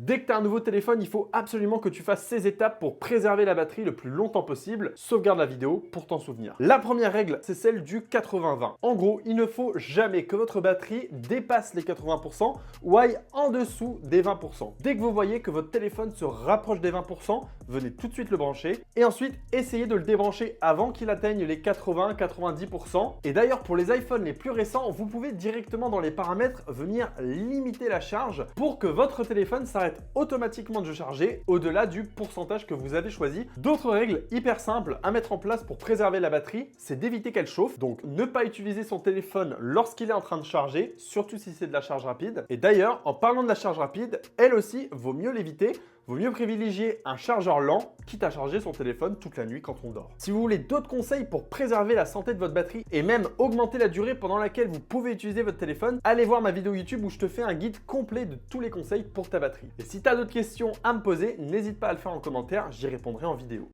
Dès que tu as un nouveau téléphone, il faut absolument que tu fasses ces étapes pour préserver la batterie le plus longtemps possible. Sauvegarde la vidéo pour t'en souvenir. La première règle, c'est celle du 80-20. En gros, il ne faut jamais que votre batterie dépasse les 80% ou aille en dessous des 20%. Dès que vous voyez que votre téléphone se rapproche des 20%, venez tout de suite le brancher et ensuite essayez de le débrancher avant qu'il atteigne les 80-90%. Et d'ailleurs, pour les iPhones les plus récents, vous pouvez directement dans les paramètres venir limiter la charge pour que votre téléphone s'arrête automatiquement de charger au-delà du pourcentage que vous avez choisi. D'autres règles hyper simples à mettre en place pour préserver la batterie, c'est d'éviter qu'elle chauffe. Donc ne pas utiliser son téléphone lorsqu'il est en train de charger, surtout si c'est de la charge rapide. Et d'ailleurs, en parlant de la charge rapide, elle aussi, vaut mieux l'éviter. Vaut mieux privilégier un chargeur lent, quitte à charger son téléphone toute la nuit quand on dort. Si vous voulez d'autres conseils pour préserver la santé de votre batterie et même augmenter la durée pendant laquelle vous pouvez utiliser votre téléphone, allez voir ma vidéo YouTube où je te fais un guide complet de tous les conseils pour ta batterie. Et si tu as d'autres questions à me poser, n'hésite pas à le faire en commentaire, j'y répondrai en vidéo.